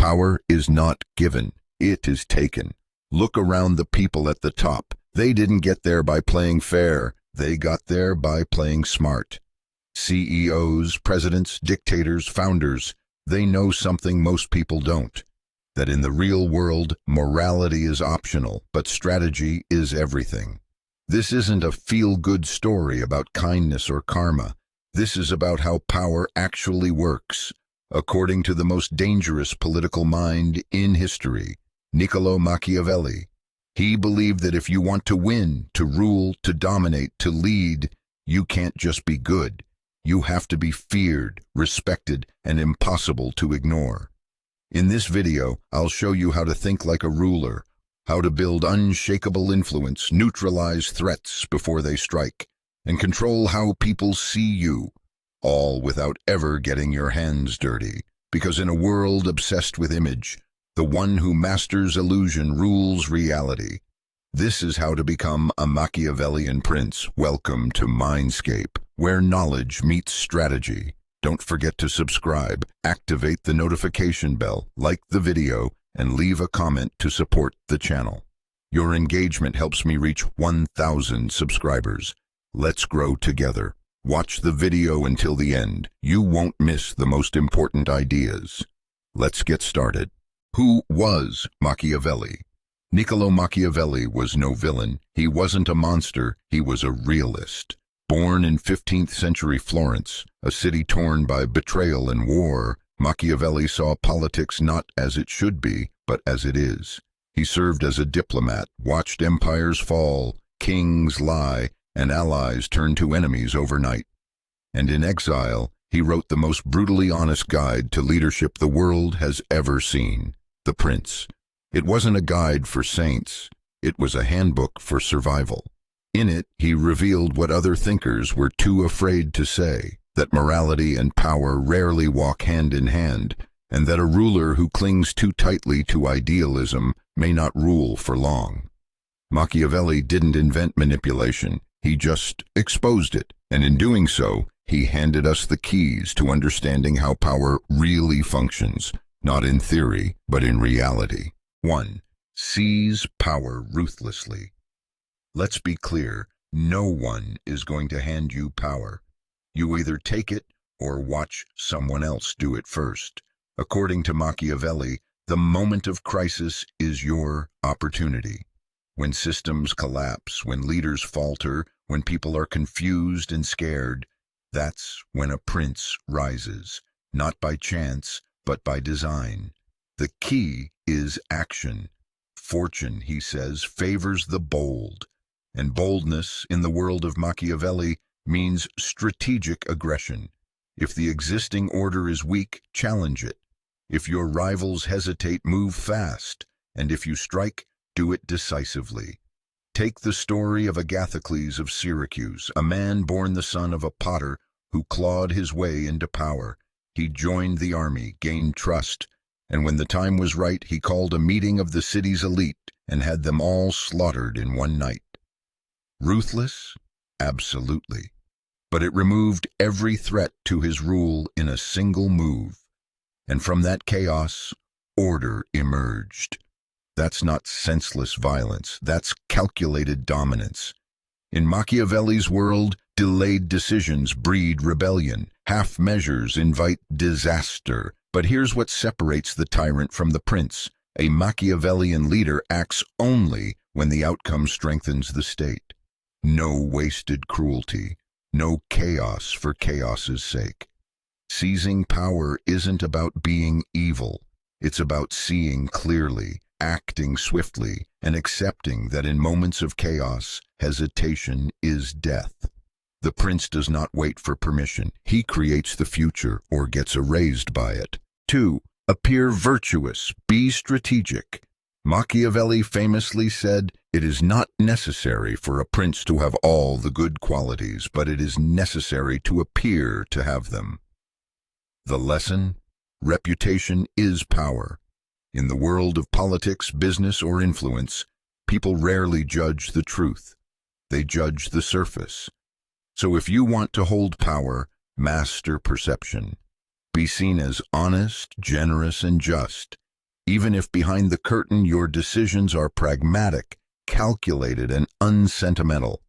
Power is not given, it is taken. Look around the people at the top. They didn't get there by playing fair, they got there by playing smart. CEOs, presidents, dictators, founders, they know something most people don't. That in the real world, morality is optional, but strategy is everything. This isn't a feel-good story about kindness or karma. This is about how power actually works, according to the most dangerous political mind in history, Niccolo Machiavelli. He believed that if you want to win, to rule, to dominate, to lead, you can't just be good. You have to be feared, respected, and impossible to ignore. In this video, I'll show you how to think like a ruler, how to build unshakable influence, neutralize threats before they strike, and control how people see you, all without ever getting your hands dirty. Because in a world obsessed with image, the one who masters illusion rules reality. This is how to become a Machiavellian prince. Welcome to Mindscape, where knowledge meets strategy. Don't forget to subscribe, activate the notification bell, like the video, and leave a comment to support the channel. Your engagement helps me reach 1,000 subscribers. Let's grow together. Watch the video until the end. You won't miss the most important ideas. Let's get started. Who was Machiavelli? Niccolo Machiavelli was no villain. He wasn't a monster, he was a realist. Born in 15th century Florence, a city torn by betrayal and war, Machiavelli saw politics not as it should be, but as it is. He served as a diplomat, watched empires fall, kings lie, and allies turn to enemies overnight. And in exile, he wrote the most brutally honest guide to leadership the world has ever seen, The Prince. It wasn't a guide for saints, it was a handbook for survival. In it, he revealed what other thinkers were too afraid to say, that morality and power rarely walk hand in hand, and that a ruler who clings too tightly to idealism may not rule for long. Machiavelli didn't invent manipulation, he just exposed it, and in doing so, he handed us the keys to understanding how power really functions, not in theory, but in reality. 1. Seize power ruthlessly. Let's be clear, no one is going to hand you power. You either take it or watch someone else do it first. According to Machiavelli, the moment of crisis is your opportunity. When systems collapse, when leaders falter, when people are confused and scared, that's when a prince rises, not by chance, but by design. The key is action. Fortune, he says, favors the bold. And boldness, in the world of Machiavelli, means strategic aggression. If the existing order is weak, challenge it. If your rivals hesitate, move fast. And if you strike, do it decisively. Take the story of Agathocles of Syracuse, a man born the son of a potter who clawed his way into power. He joined the army, gained trust, and when the time was right, he called a meeting of the city's elite and had them all slaughtered in one night. Ruthless? Absolutely. But it removed every threat to his rule in a single move. And from that chaos, order emerged. That's not senseless violence, that's calculated dominance. In Machiavelli's world, delayed decisions breed rebellion, half measures invite disaster. But here's what separates the tyrant from the prince. A Machiavellian leader acts only when the outcome strengthens the state. No wasted cruelty, no chaos for chaos's sake. Seizing power isn't about being evil. It's about seeing clearly, acting swiftly, and accepting that in moments of chaos, hesitation is death. The prince does not wait for permission. He creates the future or gets erased by it. 2. Appear virtuous. Be strategic. Machiavelli famously said, "It is not necessary for a prince to have all the good qualities, but it is necessary to appear to have them." The lesson? Reputation is power. In the world of politics, business, or influence, people rarely judge the truth. They judge the surface. So if you want to hold power, master perception. Be seen as honest, generous, and just. even if behind the curtain your decisions are pragmatic, calculated, and unsentimental.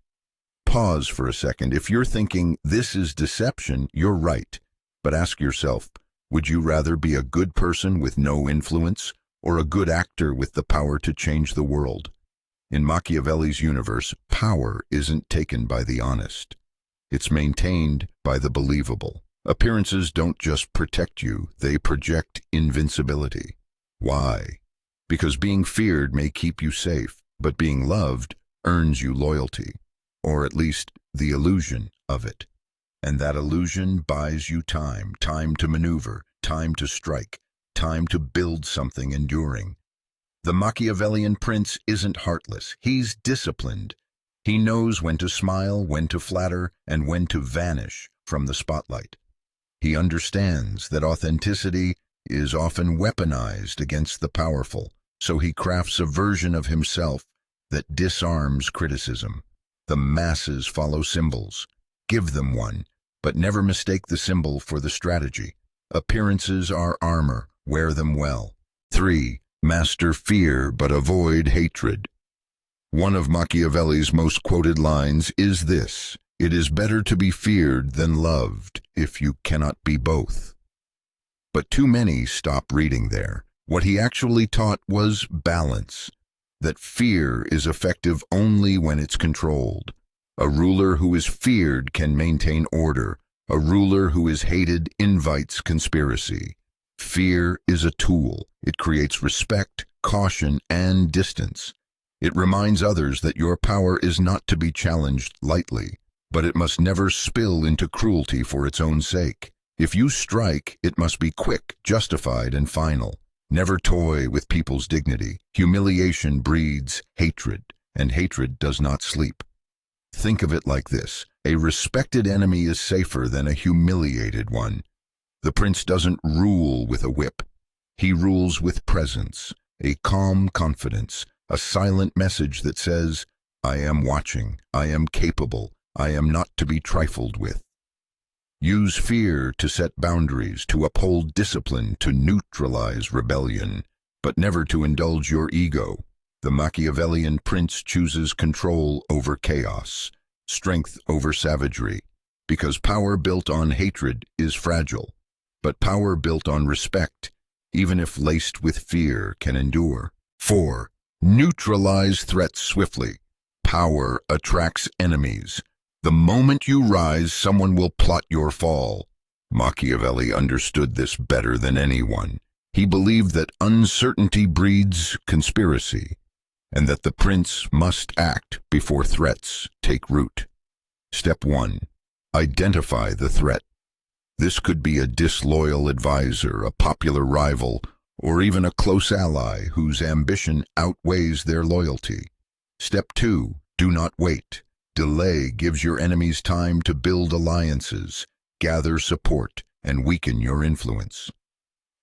Pause for a second. If you're thinking, this is deception, you're right. But ask yourself, would you rather be a good person with no influence, or a good actor with the power to change the world? In Machiavelli's universe, power isn't taken by the honest. It's maintained by the believable. Appearances don't just protect you, they project invincibility. Why? Because being feared may keep you safe, but being loved earns you loyalty, or at least the illusion of it. And that illusion buys you time to maneuver, time to strike, time to build something enduring. The Machiavellian prince isn't heartless, he's disciplined. He knows when to smile, when to flatter, and when to vanish from the spotlight. He understands that authenticity is often weaponized against the powerful, so he crafts a version of himself that disarms criticism. The masses follow symbols. Give them one, but never mistake the symbol for the strategy. Appearances are armor, wear them well. 3. Master fear, but avoid hatred. One of Machiavelli's most quoted lines is this: "It is better to be feared than loved, if you cannot be both." But too many stop reading there. What he actually taught was balance, that fear is effective only when it's controlled. A ruler who is feared can maintain order. A ruler who is hated invites conspiracy. Fear is a tool. It creates respect, caution, and distance. It reminds others that your power is not to be challenged lightly, but it must never spill into cruelty for its own sake. If you strike, it must be quick, justified, and final. Never toy with people's dignity. Humiliation breeds hatred, and hatred does not sleep. Think of it like this: a respected enemy is safer than a humiliated one. The prince doesn't rule with a whip. He rules with presence, a calm confidence, a silent message that says, "I am watching, I am capable, I am not to be trifled with." Use fear to set boundaries, to uphold discipline, to neutralize rebellion, but never to indulge your ego. The Machiavellian prince chooses control over chaos, strength over savagery, because power built on hatred is fragile, but power built on respect, even if laced with fear, can endure. 4. Neutralize threats swiftly. Power attracts enemies. The moment you rise, someone will plot your fall. Machiavelli understood this better than anyone. He believed that uncertainty breeds conspiracy, and that the prince must act before threats take root. Step 1. Identify the threat. This could be a disloyal advisor, a popular rival, or even a close ally whose ambition outweighs their loyalty. Step 2. Do not wait. Delay gives your enemies time to build alliances, gather support, and weaken your influence.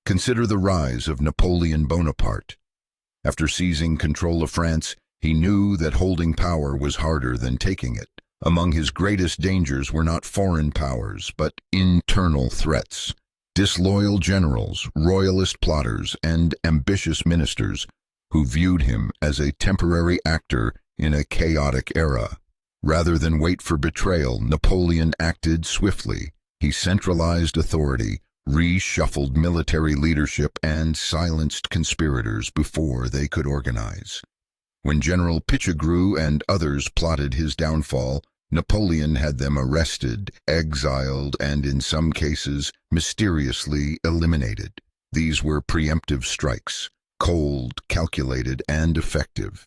Consider the rise of Napoleon Bonaparte. After seizing control of France, he knew that holding power was harder than taking it. Among his greatest dangers were not foreign powers, but internal threats. Disloyal generals, royalist plotters, and ambitious ministers who viewed him as a temporary actor in a chaotic era. Rather than wait for betrayal, Napoleon acted swiftly. He centralized authority, reshuffled military leadership, and silenced conspirators before they could organize. When General Pichegru and others plotted his downfall, Napoleon had them arrested, exiled, and in some cases, mysteriously eliminated. These were preemptive strikes, cold, calculated, and effective.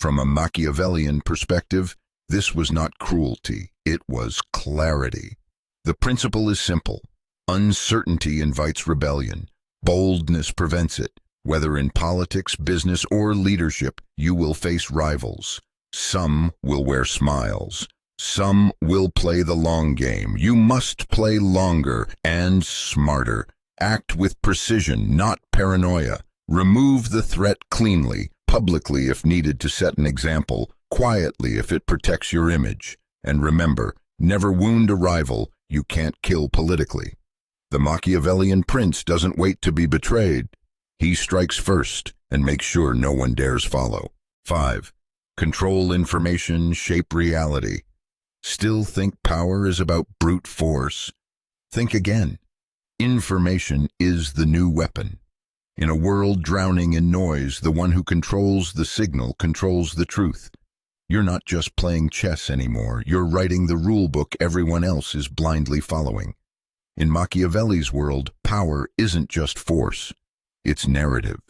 From a Machiavellian perspective, this was not cruelty, it was clarity. The principle is simple. Uncertainty invites rebellion. Boldness prevents it. Whether in politics, business, or leadership, you will face rivals. Some will wear smiles. Some will play the long game. You must play longer and smarter. Act with precision, not paranoia. Remove the threat cleanly, publicly if needed to set an example, quietly if it protects your image. And remember, never wound a rival you can't kill politically. The Machiavellian prince doesn't wait to be betrayed. He strikes first and makes sure no one dares follow. 5. Control information, shape reality. Still think power is about brute force? Think again. Information is the new weapon. In a world drowning in noise, the one who controls the signal controls the truth. You're not just playing chess anymore, you're writing the rule book everyone else is blindly following. In Machiavelli's world, power isn't just force, it's narrative.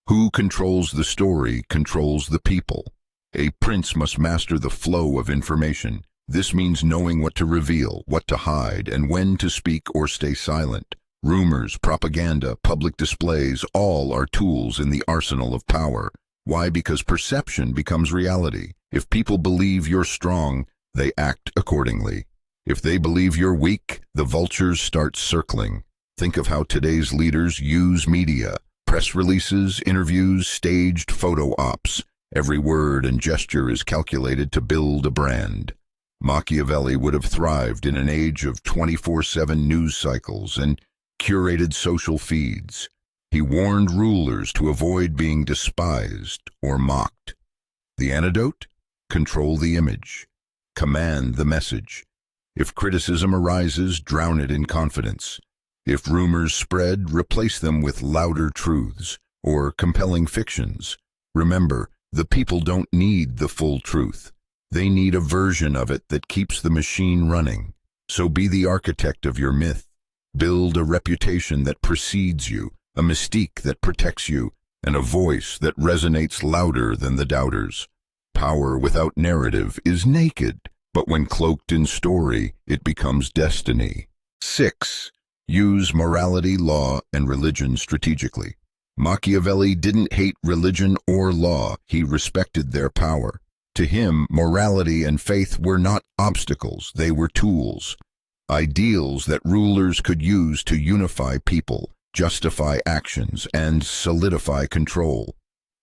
Who controls the story controls the people. A prince must master the flow of information. This means knowing what to reveal, what to hide, and when to speak or stay silent. Rumors, propaganda, public displays, all are tools in the arsenal of power. Why? Because perception becomes reality. If people believe you're strong, they act accordingly. If they believe you're weak, the vultures start circling. Think of how today's leaders use media. Press releases, interviews, staged photo ops. Every word and gesture is calculated to build a brand. Machiavelli would have thrived in an age of 24/7 news cycles and curated social feeds. He warned rulers to avoid being despised or mocked. The antidote? Control the image. Command the message. If criticism arises, drown it in confidence. If rumors spread, replace them with louder truths or compelling fictions. Remember, the people don't need the full truth. They need a version of it that keeps the machine running. So be the architect of your myth. Build a reputation that precedes you, a mystique that protects you, and a voice that resonates louder than the doubters. Power without narrative is naked, but when cloaked in story, it becomes destiny. 6. Use morality, law, and religion strategically. Machiavelli didn't hate religion or law, he respected their power. To him, morality and faith were not obstacles, they were tools. Ideals that rulers could use to unify people, justify actions, and solidify control.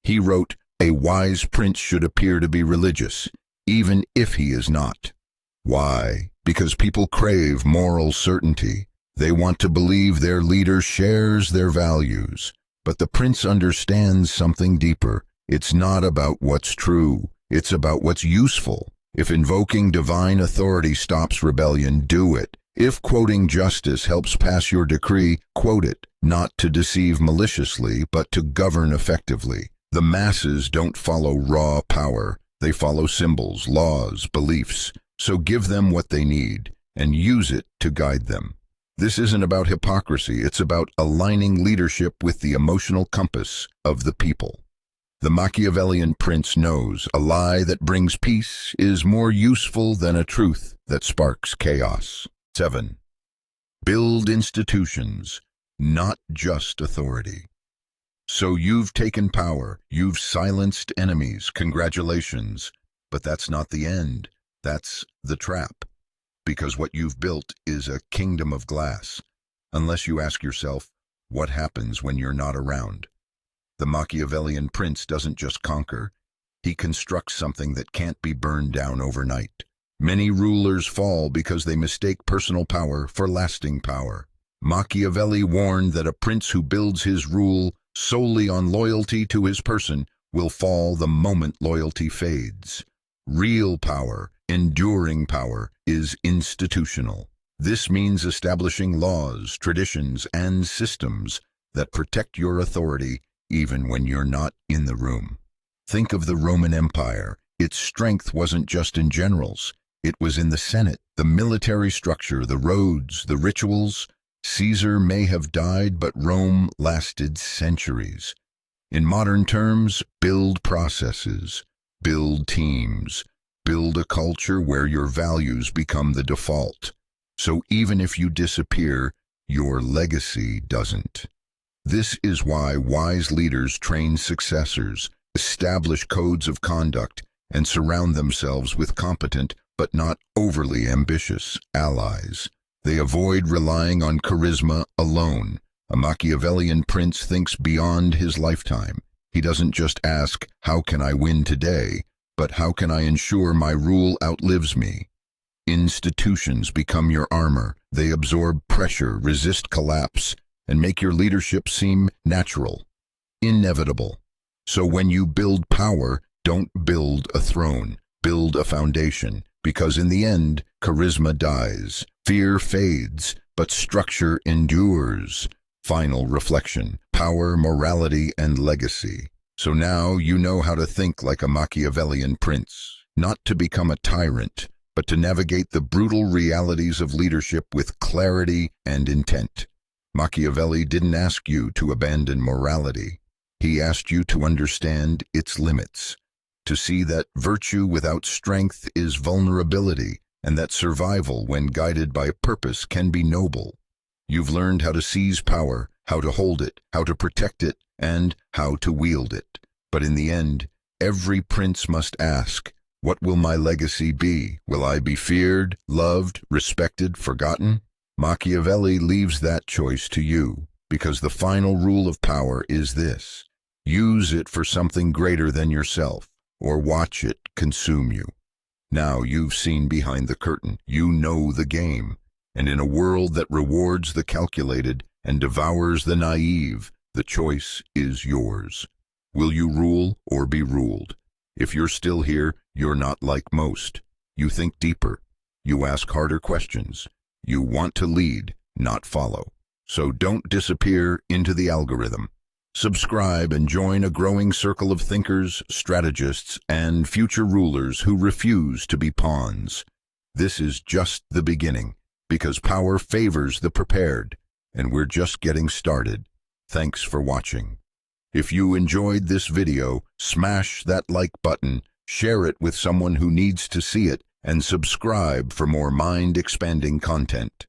He wrote, "A wise prince should appear to be religious, even if he is not." Why? Because people crave moral certainty. They want to believe their leader shares their values. But the prince understands something deeper. It's not about what's true. It's about what's useful. If invoking divine authority stops rebellion, do it. If quoting justice helps pass your decree, quote it, not to deceive maliciously, but to govern effectively. The masses don't follow raw power. They follow symbols, laws, beliefs. So give them what they need, and use it to guide them. This isn't about hypocrisy, it's about aligning leadership with the emotional compass of the people. The Machiavellian prince knows a lie that brings peace is more useful than a truth that sparks chaos. 7. Build institutions, not just authority. So you've taken power, you've silenced enemies, congratulations. But that's not the end, that's the trap. Because what you've built is a kingdom of glass, unless you ask yourself, what happens when you're not around? The Machiavellian prince doesn't just conquer, he constructs something that can't be burned down overnight. Many rulers fall because they mistake personal power for lasting power. Machiavelli warned that a prince who builds his rule solely on loyalty to his person will fall the moment loyalty fades. Real power, enduring power, is institutional. This means establishing laws, traditions, and systems that protect your authority even when you're not in the room. Think of the Roman Empire. Its strength wasn't just in generals. It was in the Senate, the military structure, the roads, the rituals. Caesar may have died, but Rome lasted centuries. In modern terms, build processes, build teams, build a culture where your values become the default. So even if you disappear, your legacy doesn't. This is why wise leaders train successors, establish codes of conduct, and surround themselves with competent but not overly ambitious allies. They avoid relying on charisma alone. A Machiavellian prince thinks beyond his lifetime. He doesn't just ask, how can I win today, but how can I ensure my rule outlives me? Institutions become your armor. They absorb pressure, resist collapse, and make your leadership seem natural. inevitable. So when you build power, don't build a throne, build a foundation, because in the end, charisma dies, fear fades, but structure endures. Final reflection: power, morality, and legacy. So now you know how to think like a Machiavellian prince, not to become a tyrant, but to navigate the brutal realities of leadership with clarity and intent. Machiavelli didn't ask you to abandon morality. He asked you to understand its limits, to see that virtue without strength is vulnerability, and that survival, when guided by purpose, can be noble. You've learned how to seize power, how to hold it, how to protect it, and how to wield it. But in the end, every prince must ask, what will my legacy be? Will I be feared, loved, respected, forgotten? Machiavelli leaves that choice to you, because the final rule of power is this: use it for something greater than yourself, or watch it consume you. Now you've seen behind the curtain, you know the game, and in a world that rewards the calculated and devours the naive, the choice is yours. Will you rule or be ruled? If you're still here, you're not like most. You think deeper. You ask harder questions. You want to lead, not follow. So don't disappear into the algorithm. Subscribe and join a growing circle of thinkers, strategists, and future rulers who refuse to be pawns. This is just the beginning, because power favors the prepared, and we're just getting started. Thanks for watching. If you enjoyed this video, smash that like button, share it with someone who needs to see it, and subscribe for more mind-expanding content.